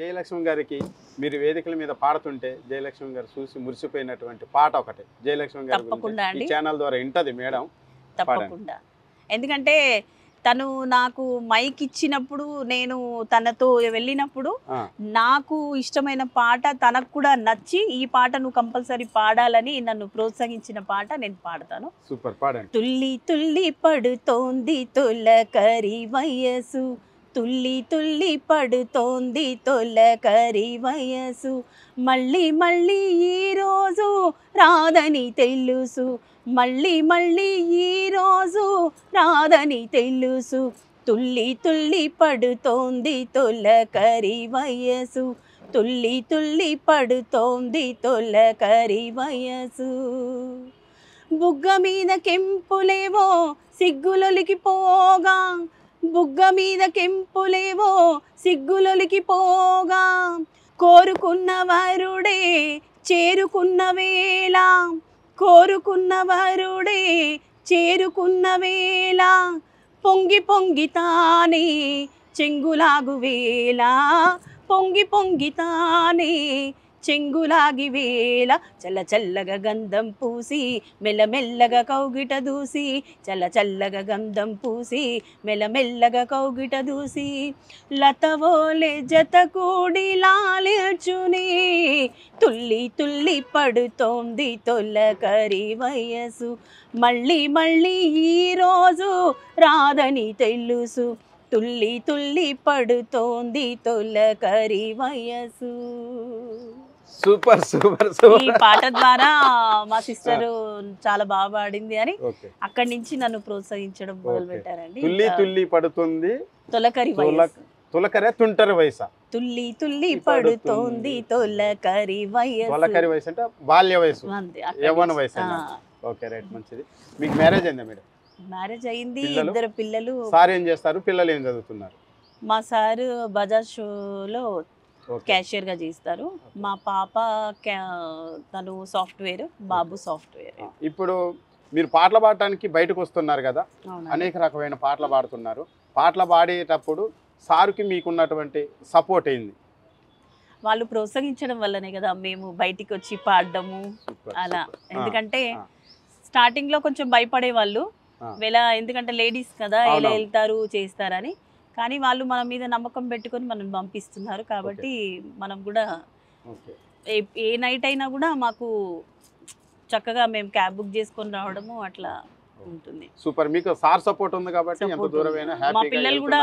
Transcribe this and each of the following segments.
జయలక్ష్మి గారికి మీరు వేదికల మీద పాడుతుంటే జయలక్ష్మి గారు చూసి మురిసిపోయినటువంటి పాట ఒకటి జయలక్ష్మి గారి తప్పకుండా గురించి ఈ ఛానల్ ద్వారా వింటది మేడం. తప్పకుండా. ఎందుకంటే తను నాకు మైక్ ఇచ్చినప్పుడు నేను తనతో వెళ్ళినప్పుడు నాకు ఇష్టమైన పాట తనకు కూడా నచ్చి ఈ పాట నువ్వు కంపల్సరీ పాడాలని నన్ను ప్రోత్సహించిన పాట నేను పాడతాను. సూపర్, పాడండి. తుల్లి తుల్లి పడుతోంది తొలకరి వయసు, తుల్లి తుల్లి పడుతోంది తొలకరి వయసు, మళ్ళీ మళ్ళీ ఈరోజు రాదని తెలుసు, మళ్ళీ మళ్ళీ ఈరోజు రాదని తెలుసు, తుల్లి తుల్లి పడుతోంది తొలకరి వయసు, తుల్లి తుల్లి పడుతోంది తొలకరి వయసు. బుగ్గ మీద కెంపులేవో సిగ్గులొలికిపోగా, బుగ్గ మీద కెంపులేవో సిగ్గులొలికిపోగా, కోరుకున్న వరుడే చేరుకున్న వేళ, కోరుకున్న వరుడే చేరుకున్న వేళ, పొంగి పొంగి తానే చెంగులాగు వేళ, పొంగి పొంగి తానే చెంగులాగి వేళ, చల్ల చల్లగా గంధం పూసి మెల్లమెల్లగా కౌగిట దూసి, చల్ల చల్లగా గంధం పూసి మెల్లమెల్లగా కౌగిట దూసి, లతవోలే జత కూడి లాలిచునే, తుల్లి తుల్లి పడుతోంది తొలకరి వయసు, మళ్ళీ మళ్ళీ ఈరోజు రాదని తెలుసు, తుల్లి తుల్లి పడుతోంది తొలకరి వయసు. Super super super. ఈ పాట ద్వారా మా సిస్టర్ చాలా బాగా పాడింది అని అక్కడి నుంచి నన్ను ప్రోత్సహించడం మొదలు పెట్టారండి. తుల్లి తుల్లి పడుతుంది తొలకరి వయసు, తొలకరే తుంటరి వయసా, తుల్లి తుల్లి పడుతోంది తొలకరి వయసు. తొలకరి వయసు అంటే బాల్య వయసు, యవ్వన వయసు. ఓకే, రైట్, మంచిది. మీకు మ్యారేజ్ అయిందా మేడం? మ్యారేజ్ అయింది, ఇద్దరు పిల్లలు. సార్ ఏం చేస్తారు, పిల్లలు ఏం చదువుతున్నారు? మా సారు బజాజ్ షోలో క్యాషియర్ గా చేస్తారు, మా పాప తను సాఫ్ట్వేర్, బాబు సాఫ్ట్వేర్. ఇప్పుడు మీరు పాటలు పాడటానికి బయటకు వస్తున్నారు కదా, అనేక రకమైన పాటలు పాడుతున్నారు. పాటలు పాడేటప్పుడు సార్కి మీకున్నటువంటి సపోర్ట్ ఏంది? వాళ్ళు ప్రోత్సహించడం వల్లనే కదా మేము బయటికి వచ్చి పాడడము అలా. ఎందుకంటే స్టార్టింగ్ లో కొంచెం భయపడే వాళ్ళు, ఎందుకంటే లేడీస్ కదా ఎలా వెళ్తారు చేస్తారని, కానీ వాళ్ళు మన మీద నమ్మకం పెట్టుకొని మనం పంపిస్తున్నారు కాబట్టి మనం కూడా ఏ నైట్ అయినా కూడా మాకు చక్కగా మేము క్యాబ్ బుక్ చేసుకొని రావడము అట్లా ఉంటుంది. సూపర్, మీకు సార్ సపోర్ట్ ఉంది కాబట్టి ఎంత దూరమైనా మా పిల్లలు కూడా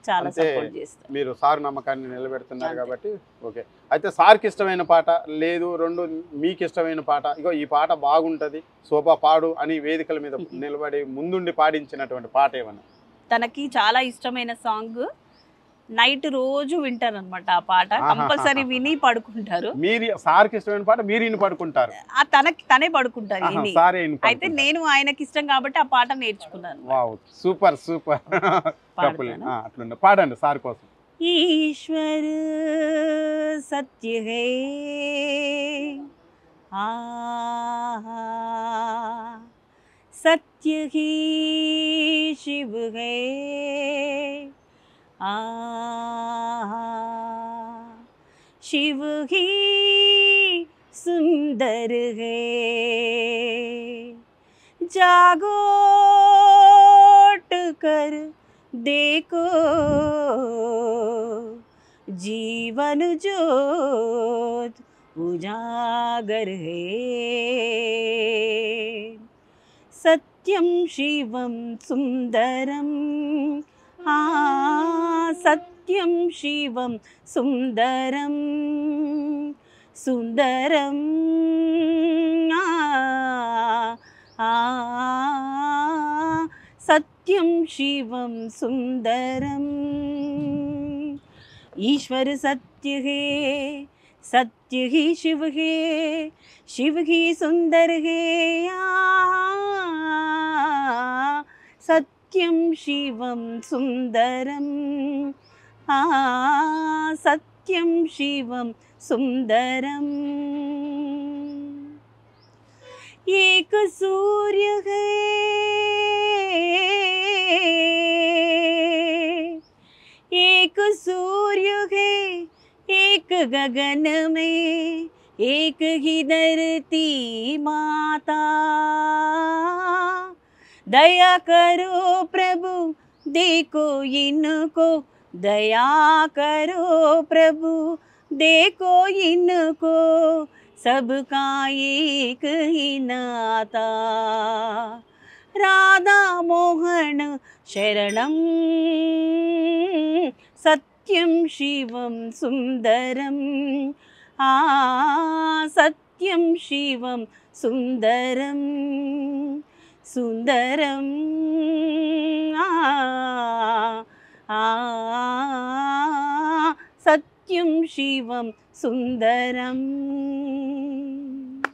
చాలా సపోర్ట్ చేస్తారు. మీరు సార్ నమ్మకాన్ని నిలబెడుతున్నారు కాబట్టి. ఓకే, అయితే సార్కి ఇష్టమైన పాట లేదు, రెండు మీకు ఇష్టమైన పాట, ఇగో ఈ పాట బాగుంటది శోభా పాడు అని వేదికల మీద నిలబడి ముందుండి పాడించినటువంటి పాట ఏమన్నా? తనకి చాలా ఇష్టమైన సాంగ్, నైట్ రోజు వింటారు అనమాట ఆ పాట, కంపల్సరీ విని పడుకుంటారు. మీరు సార్కి ఇష్టమైన పాట మీరు పడుకుంటారు, తనే పడుకుంటారు. అయితే నేను ఆయనకి ఇష్టం కాబట్టి ఆ పాట నేర్చుకున్నాను. సూపర్ సూపర్, అట్లుండే పాడండి సార్ కోసం. ఈశ్వర్ సత్య హే सत्य ही शिव है, शिव ही सुंदर है, जागो कर देखो जीवन ज्योत उजागर है, सत्यं शिवं सुंदरं, सत्यं शिवं सुंदरं, सुंदरं सत्यं शिवं सुंदरं, ईश्वर सत्य है, सत्य ही शिव है, शिव ही सुंदर है, सत्यं शिवं सुंदरं, सत्यं शिवं सुंदरं, एक सूर्य है, एक सूर्य है, एक गगन में एक ही धरती माता, दया करो प्रभु देखो इनको, दया करो प्रभु देखो इनको, सबका एक ही नाता। राधा मोहन शरणं सत्यं शिवं सुंदरं, सत्यं शिवं सुंदरं सुंदरं, सत्यं शिवं सुंदरं।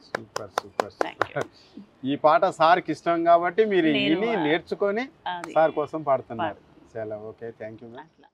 Super super super. ఈ పాట సార్కి ఇష్టం కాబట్టి మీరు నేను విని నేర్చుకొని అది సార్ కోసం పాడుతున్నారు. చాలా ఓకే, థ్యాంక్ యూ మ్యామ్. అట్లా